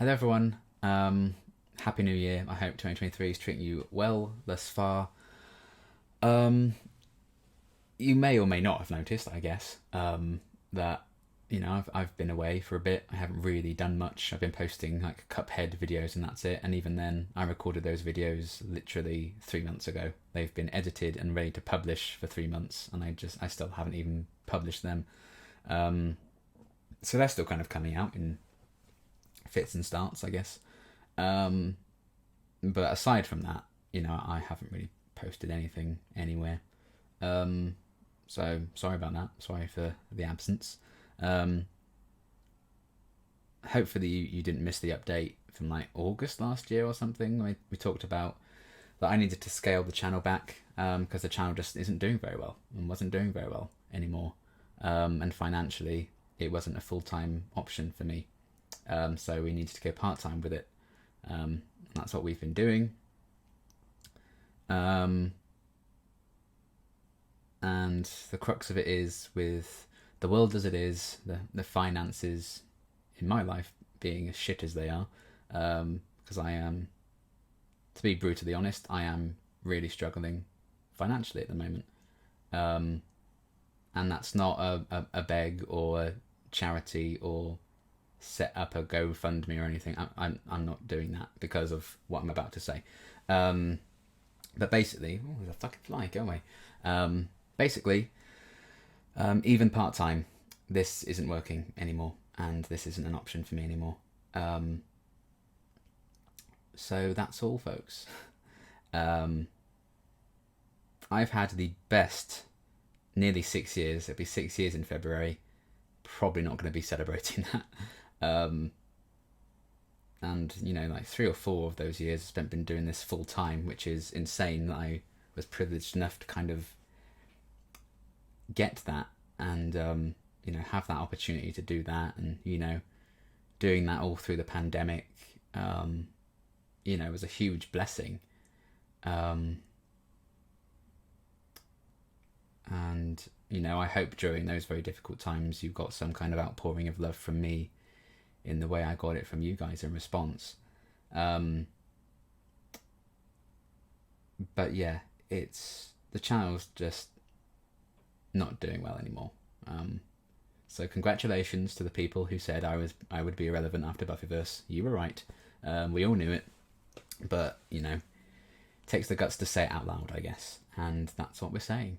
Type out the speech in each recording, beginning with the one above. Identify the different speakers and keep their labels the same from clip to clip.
Speaker 1: Hello everyone. Happy New Year. I hope 2023 is treating you well thus far. Um, you may or may not have noticed, I guess, that I've been away for a bit. I haven't really done much. I've been posting like Cuphead videos and that's it. And even then, I recorded those videos literally 3 months ago. They've been edited and ready to publish for 3 months, and I still haven't even published them. Um, so they're still kind of coming out in fits and starts, I guess. Um, but aside from that, I haven't really posted anything anywhere. Um, so sorry about that. Sorry for the absence. Um, Hopefully you didn't miss the update from like August last year or something. We talked about that I needed to scale the channel back because the channel just isn't doing very well and wasn't doing very well anymore. And financially, it wasn't a full-time option for me. So we needed to go part-time with it. That's what we've been doing. Um, and the crux of it is, with the world as it is, the finances in my life being as shit as they are, because I am, to be brutally honest, I am really struggling financially at the moment. Um, and that's not a beg or a charity or set up a GoFundMe or anything. I'm not doing that because of what I'm about to say. Um, but basically, oh, there's a fucking fly, go away. Basically, even part time, this isn't working anymore, and this isn't an option for me anymore. Um, so that's all, folks. Um, I've had the best nearly 6 years. It'll be 6 years in February. Probably not going to be celebrating that. Um, and like 3 or 4 of those years I've been doing this full time, which is insane that I was privileged enough to kind of get that and have that opportunity to do that, and doing that all through the pandemic was a huge blessing. um, and I hope during those very difficult times you got some kind of outpouring of love from me in the way I got it from you guys in response. Um, but yeah, the channel's just not doing well anymore. So congratulations to the people who said I would be irrelevant after Buffyverse. You were right. We all knew it, but it takes the guts to say it out loud, I guess, and that's what we're saying.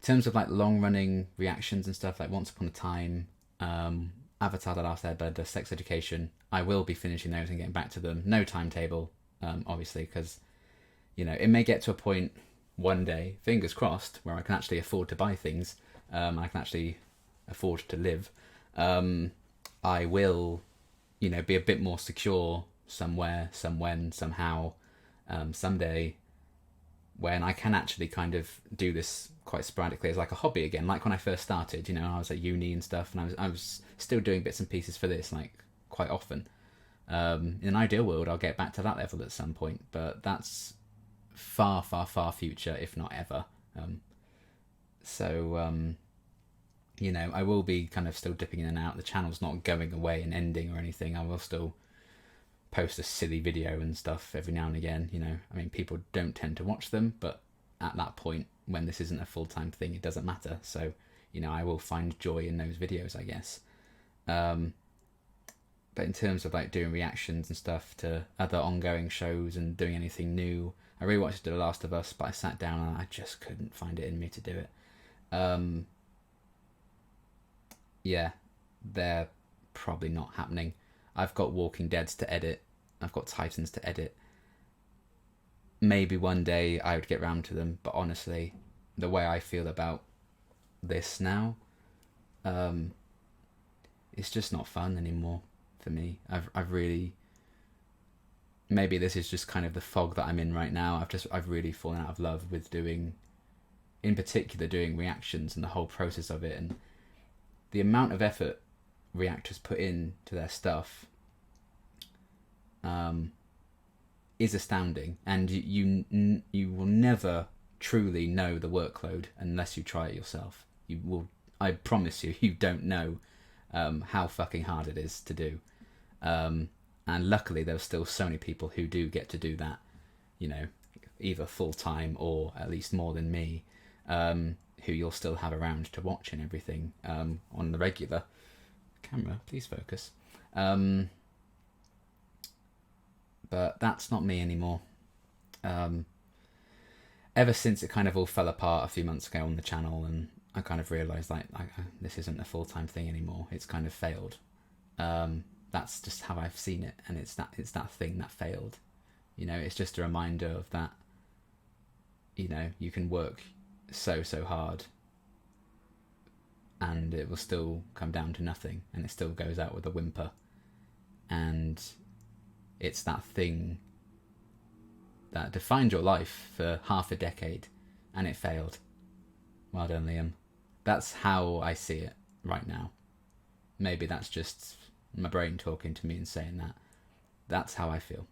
Speaker 1: In terms of like long running reactions and stuff, like Once Upon a Time, Avatar: The Last Airbender, Sex Education, I will be finishing those and getting back to them. No timetable, obviously, because it may get to a point one day, fingers crossed, where I can actually afford to buy things. I can actually afford to live. I will, be a bit more secure somewhere, somewhen, somehow, someday, when I can actually kind of do this quite sporadically as like a hobby again. Like when I first started, I was at uni and stuff, and I was still doing bits and pieces for this like quite often. In an ideal world, I'll get back to that level at some point, but that's far, far, far future, if not ever. So I will be kind of still dipping in and out. The channel's not going away and ending or anything. I will still post a silly video and stuff every now and again. I mean, people don't tend to watch them, but at that point, when this isn't a full-time thing, it doesn't matter. So, I will find joy in those videos, I guess. But in terms of like doing reactions and stuff to other ongoing shows and doing anything new, I rewatched The Last of Us, but I sat down and I just couldn't find it in me to do it. Yeah, they're probably not happening. I've got Walking Deads to edit. I've got Titans to edit. Maybe one day I would get round to them, but honestly, the way I feel about this now, it's just not fun anymore for me. I've really, maybe this is just kind of the fog that I'm in right now. I've really fallen out of love with doing, in particular, doing reactions and the whole process of it, and the amount of effort reactors put into their stuff is astounding, and you will never truly know the workload unless you try it yourself. You will, I promise you, you don't know how fucking hard it is to do. And luckily, there's still so many people who do get to do that, you know, either full time or at least more than me, who you'll still have around to watch and everything on the regular. Camera, please focus. But that's not me anymore. Ever since it kind of all fell apart a few months ago on the channel, and I kind of realised like this isn't a full-time thing anymore. It's kind of failed. That's just how I've seen it, and it's that thing that failed. You know, it's just a reminder of that. You know, you can work so hard, and it will still come down to nothing, and it still goes out with a whimper. And it's that thing that defined your life for half a decade, and it failed. Well done, Liam. That's how I see it right now. Maybe that's just my brain talking to me and saying that. That's how I feel.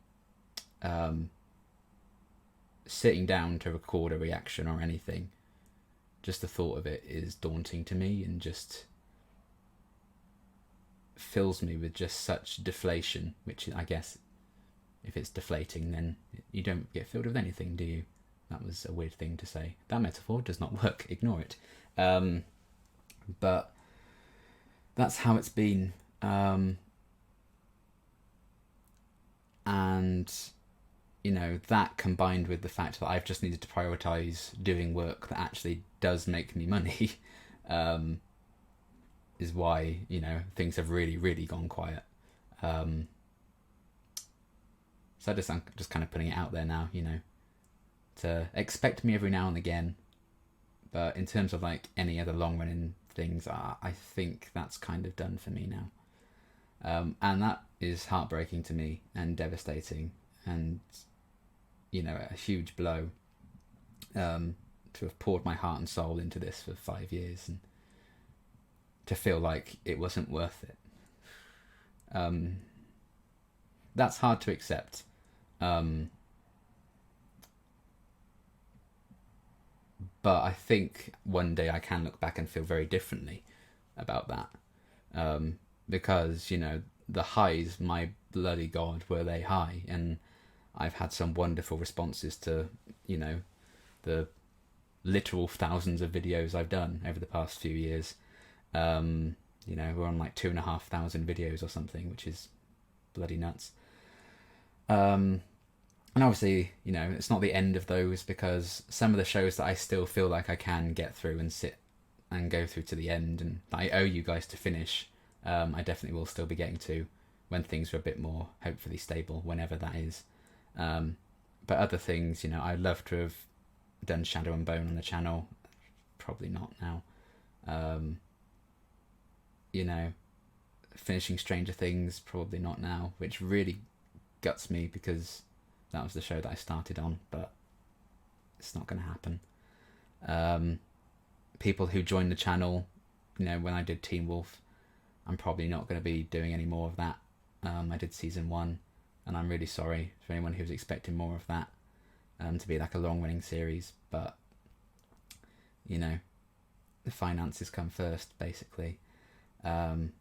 Speaker 1: Sitting down to record a reaction or anything, just the thought of it is daunting to me, and just fills me with just such deflation, which I guess if it's deflating, then you don't get filled with anything, do you? That was a weird thing to say. That metaphor does not work. Ignore it. But that's how it's been. And, you know, that combined with the fact that I've just needed to prioritise doing work that actually does make me money, is why, you know, things have really gone quiet. So I'm just kind of putting it out there now, you know, to expect me every now and again. But in terms of like any other long running things, I think that's kind of done for me now. And that is heartbreaking to me and devastating, and, you know, a huge blow, to have poured my heart and soul into this for 5 years and to feel like it wasn't worth it. That's hard to accept. But I think one day I can look back and feel very differently about that. Because, you know, the highs, my bloody God, were they high. And I've had some wonderful responses to, you know, the literal thousands of videos I've done over the past few years. You know, we're on like 2,500 videos or something, which is bloody nuts. And obviously, you know, it's not the end of those, because some of the shows that I still feel like I can get through and sit and go through to the end, and that I owe you guys to finish, I definitely will still be getting to when things are a bit more hopefully stable, whenever that is. But other things, you know, I'd love to have done Shadow and Bone on the channel. Probably not now. You know, finishing Stranger Things, probably not now, which really guts me, because that was the show that I started on, but it's not going to happen. People who joined the channel, you know, when I did Teen Wolf, I'm probably not going to be doing any more of that. I did season 1, and I'm really sorry for anyone who's expecting more of that, to be like a long-running series, but, you know, the finances come first, basically. You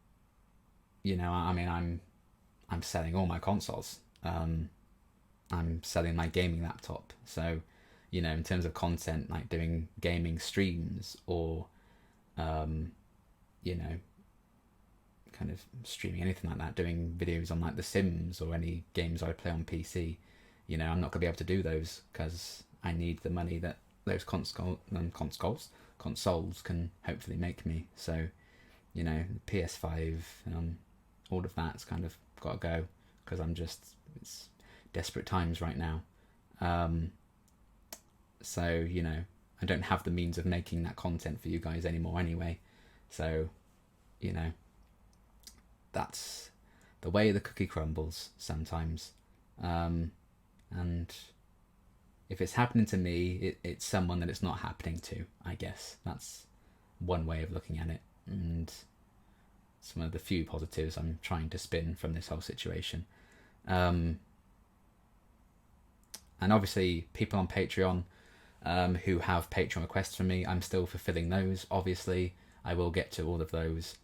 Speaker 1: know, I mean, I'm selling all my consoles. I'm selling my gaming laptop. So, you know, in terms of content, like doing gaming streams or, you know, kind of streaming anything like that, doing videos on like The Sims or any games I play on PC, you know, I'm not going to be able to do those because I need the money that those consoles can hopefully make me. So, you know, PS5, all of that's kind of got to go, because it's desperate times right now. So, you know, I don't have the means of making that content for you guys anymore anyway. So, you know, that's the way the cookie crumbles sometimes. And if it's happening to me, it's someone that it's not happening to, I guess. That's one way of looking at it. And some of the few positives I'm trying to spin from this whole situation. And obviously people on Patreon who have Patreon requests from me, I'm still fulfilling those. Obviously I will get to all of those.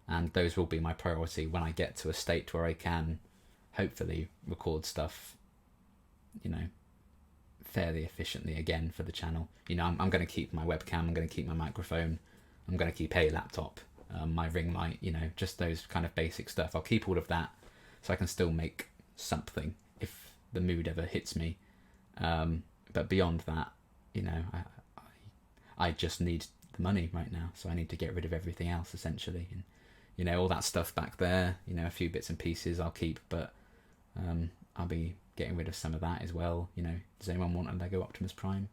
Speaker 1: and those will be my priority when I get to a state where I can hopefully record stuff, fairly efficiently again for the channel. I'm going to keep my webcam, I'm going to keep my microphone, I'm going to keep a laptop, my ring light, just those kind of basic stuff. I'll keep all of that so I can still make something if the mood ever hits me. But beyond that, I just need the money right now, so I need to get rid of everything else essentially. And all that stuff back there, a few bits and pieces I'll keep, but I'll be getting rid of some of that as well. Does anyone want a Lego Optimus Prime?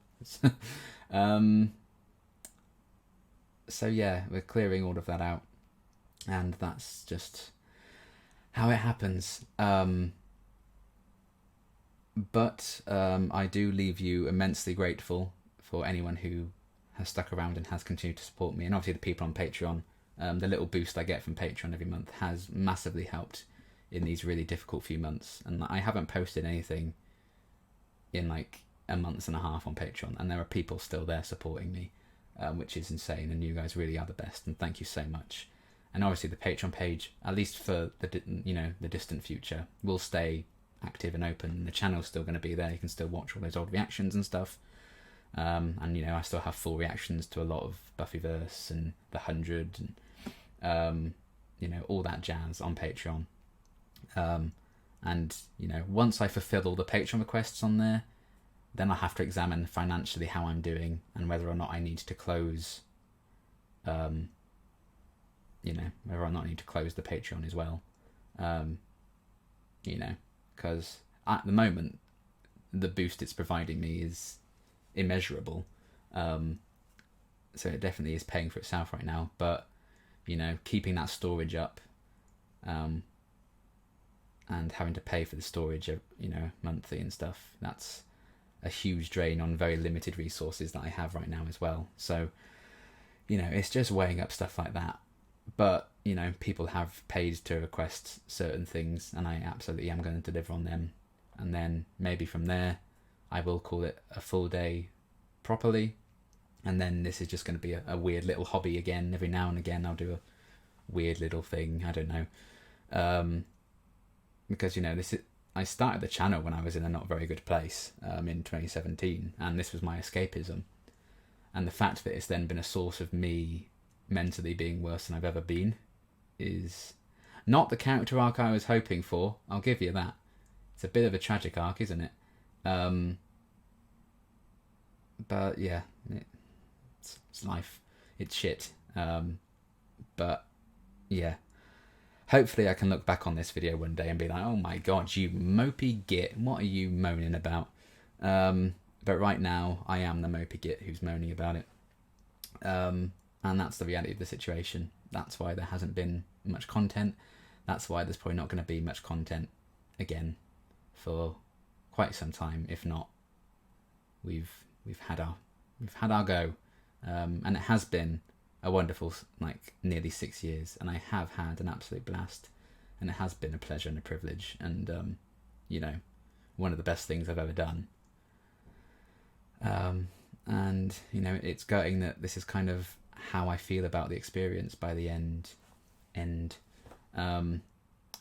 Speaker 1: So yeah, we're clearing all of that out, and that's just how it happens. But I do leave you immensely grateful for anyone who has stuck around and has continued to support me, and obviously the people on Patreon. The little boost I get from Patreon every month has massively helped in these really difficult few months. And I haven't posted anything in like a month and a half on Patreon, and there are people still there supporting me, which is insane, and you guys really are the best, and thank you so much. And obviously the Patreon page, at least for the distant future, will stay active and open. The channel's still going to be there. You can still watch all those old reactions and stuff. And I still have full reactions to a lot of Buffyverse and the 100 and all that jazz on Patreon. And once I fulfill all the Patreon requests on there, then I'll have to examine financially how I'm doing and whether or not I need to close whether or not I need to close the Patreon as well. Because at the moment the boost it's providing me is immeasurable, so it definitely is paying for itself right now, but keeping that storage up, and having to pay for the storage monthly and stuff, that's a huge drain on very limited resources that I have right now as well. So it's just weighing up stuff like that. But people have paid to request certain things, and I absolutely am going to deliver on them, and then maybe from there I will call it a full day properly, and then this is just going to be a weird little hobby again. Every now and again I'll do a weird little thing, I don't know, because I started the channel when I was in a not very good place, in 2017, and this was my escapism, and the fact that it's then been a source of me mentally being worse than I've ever been is not the character arc I was hoping for, I'll give you that. It's a bit of a tragic arc, isn't it? But yeah, it's life. It's shit. But yeah, hopefully I can look back on this video one day and be like, oh my god, you mopey git, what are you moaning about? But right now I am the mopey git who's moaning about it. And that's the reality of the situation. That's why there hasn't been much content. That's why there's probably not going to be much content again for quite some time. If not, we've had our go, and it has been a wonderful nearly 6 years, and I have had an absolute blast, and it has been a pleasure and a privilege, and one of the best things I've ever done. And it's gutting that this is kind of how I feel about the experience by the end.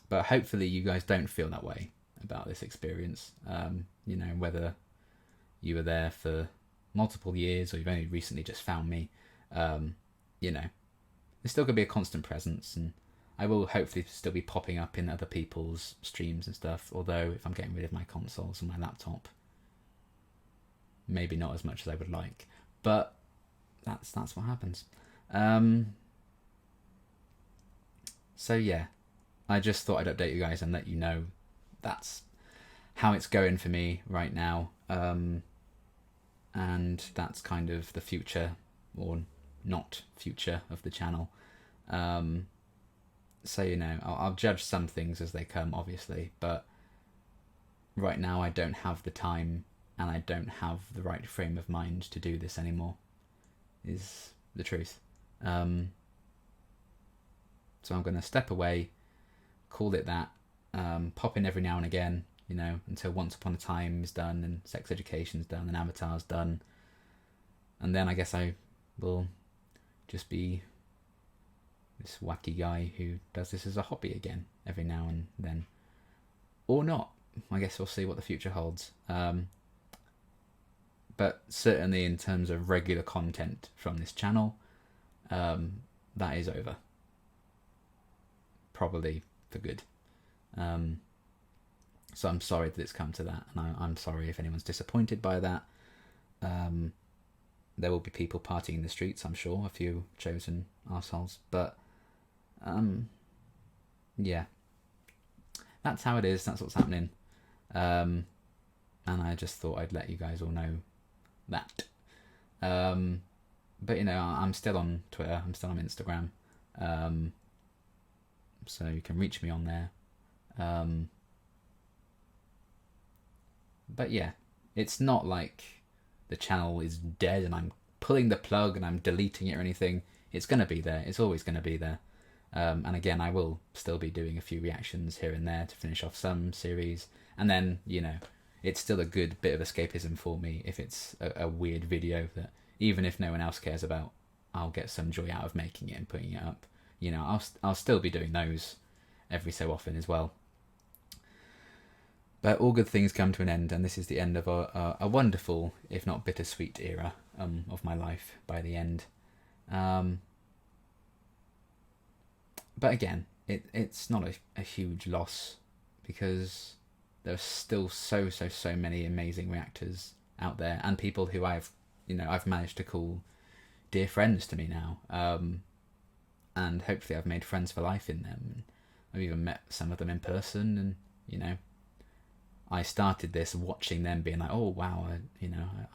Speaker 1: But hopefully you guys don't feel that way about this experience. Whether you were there for multiple years or you've only recently just found me, there's still going to be a constant presence, and I will hopefully still be popping up in other people's streams and stuff, although if I'm getting rid of my consoles and my laptop, maybe not as much as I would like, but that's what happens. So yeah, I just thought I'd update you guys and let you know that's how it's going for me right now, and that's kind of the future or not future of the channel. So I'll judge some things as they come, obviously, but right now I don't have the time and I don't have the right frame of mind to do this anymore, is the truth. So I'm going to step away, call it that, pop in every now and again, until Once Upon a Time is done and Sex Education's done and Avatar's done, and then I guess I will just be this wacky guy who does this as a hobby again every now and then, or not. I guess we'll see what the future holds. But certainly in terms of regular content from this channel, that is over. Probably for good. So I'm sorry that it's come to that, and I'm sorry if anyone's disappointed by that. There will be people partying in the streets, I'm sure, a few chosen arseholes, but yeah, that's how it is. That's what's happening, and I just thought I'd let you guys all know that. But I'm still on Twitter. I'm still on Instagram, so you can reach me on there. But yeah, it's not like the channel is dead and I'm pulling the plug and I'm deleting it or anything. It's going to be there. It's always going to be there. And again, I will still be doing a few reactions here and there to finish off some series. And then, it's still a good bit of escapism for me if it's a weird video that, even if no one else cares about, I'll get some joy out of making it and putting it up. I'll still be doing those every so often as well. But all good things come to an end, and this is the end of a wonderful, if not bittersweet, era of my life by the end. But again, it's not a huge loss, because there's still so many amazing reactors out there, and people who I've managed to call dear friends to me now, and hopefully I've made friends for life in them. I've even met some of them in person, and I started this watching them being like, oh wow,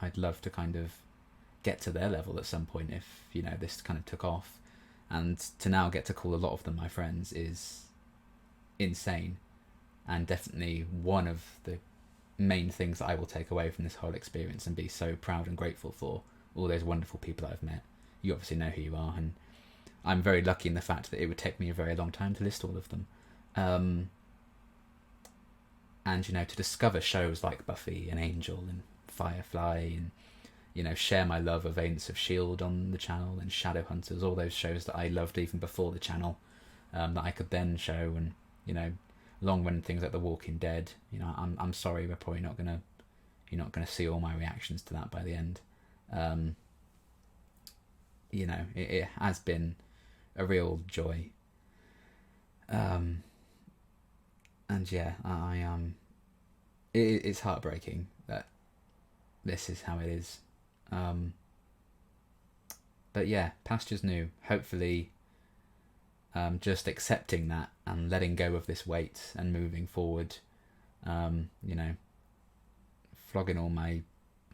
Speaker 1: I'd love to kind of get to their level at some point if this kind of took off, and to now get to call a lot of them my friends is insane, and definitely one of the main things that I will take away from this whole experience and be so proud and grateful for. All those wonderful people I've met. You obviously know who you are, and I'm very lucky in the fact that it would take me a very long time to list all of them. And to discover shows like Buffy and Angel and Firefly, and share my love of Agents of S.H.I.E.L.D. on the channel, and Shadowhunters, all those shows that I loved even before the channel, that I could then show, and long run things like The Walking Dead. I'm sorry, we're probably you're not gonna see all my reactions to that by the end. It has been a real joy. And yeah, it's heartbreaking that this is how it is. But yeah, pasture's new. Hopefully, just accepting that and letting go of this weight and moving forward. Flogging all my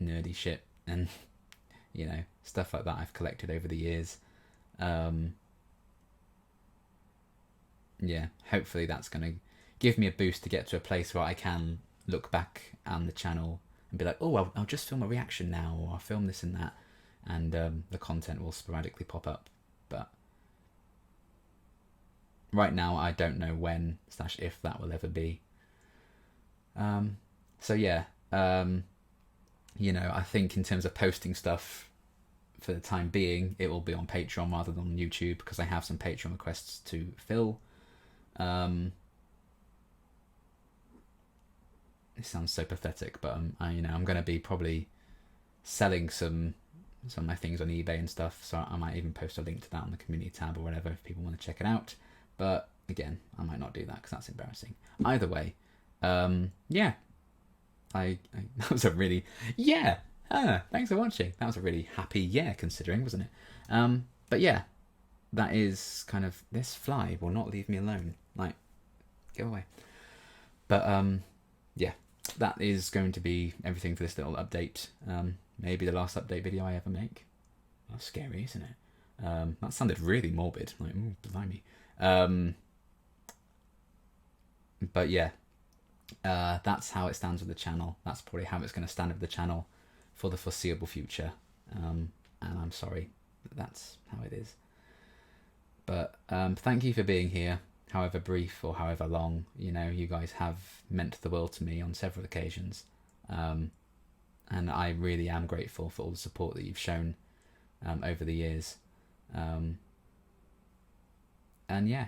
Speaker 1: nerdy shit and stuff like that I've collected over the years. Yeah, hopefully that's gonna give me a boost to get to a place where I can look back on the channel and be like, oh, I'll just film a reaction now, or I'll film this and that, and the content will sporadically pop up. But right now I don't know when / if that will ever be. So yeah, I think in terms of posting stuff, for the time being, it will be on Patreon rather than on YouTube, because I have some Patreon requests to fill. It sounds so pathetic, but I'm going to be probably selling some of my things on eBay and stuff, so I might even post a link to that on the community tab or whatever if people want to check it out. But again, I might not do that because that's embarrassing. Either way, yeah, I that was a really thanks for watching. That was a really happy considering, wasn't it? But yeah, that is kind of, this fly will not leave me alone. Like, go away. But yeah, that is going to be everything for this little update. Maybe the last update video I ever make. That's scary, isn't it? That sounded really morbid. Like, ooh, blimey. But yeah, that's how it stands with the channel. That's probably how it's going to stand with the channel for the foreseeable future. And I'm sorry that's how it is. But thank you for being here, however brief or however long. You guys have meant the world to me on several occasions. And I really am grateful for all the support that you've shown over the years. And yeah,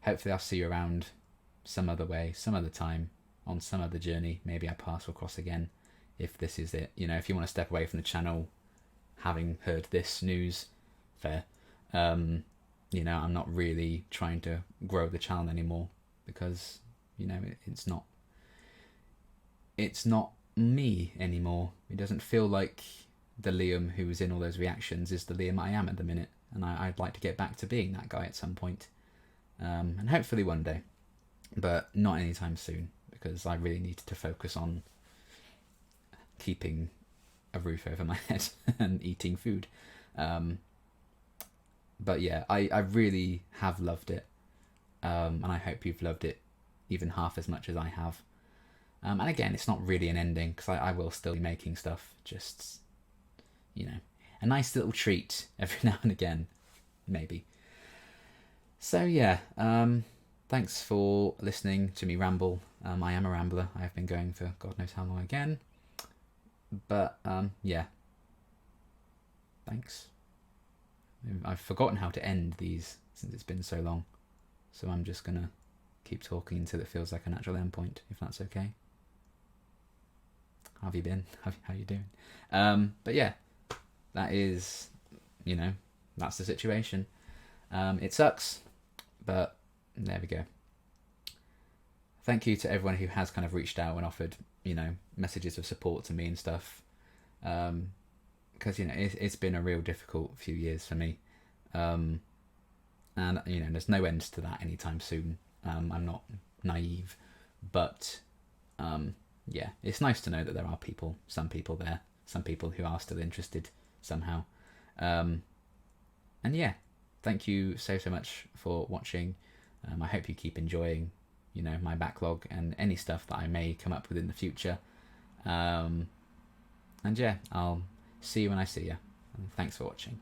Speaker 1: hopefully I'll see you around some other way, some other time, on some other journey. Maybe our paths will cross again, if this is it. You know, if you want to step away from the channel having heard this news, fair. You know, I'm not really trying to grow the channel anymore, because, you know, it's not me anymore. It doesn't feel like the Liam who was in all those reactions is the Liam I am at the minute, and I'd like to get back to being that guy at some point, and hopefully one day, but not anytime soon, because I really need to focus on keeping a roof over my head and eating food. But yeah, I really have loved it, and I hope you've loved it even half as much as I have. And again, it's not really an ending, because I will still be making stuff, just, you know, a nice little treat every now and again, maybe. So yeah, thanks for listening to me ramble. I am a rambler. I have been going for God knows how long again. But yeah, thanks. I've forgotten how to end these since it's been so long, so I'm just gonna keep talking until it feels like a natural end point, if that's okay. How have you been? How you doing? But yeah, that is, you know, that's the situation. It sucks, but there we go. Thank you to everyone who has kind of reached out and offered, you know, messages of support to me and stuff. Because, you know, it's been a real difficult few years for me. And, you know, there's no end to that anytime soon. I'm not naive, but yeah, it's nice to know that there are some people there, some people who are still interested somehow. And yeah, thank you so much for watching. I hope you keep enjoying, you know, my backlog and any stuff that I may come up with in the future. And yeah, I'll see you when I see you. And thanks for watching.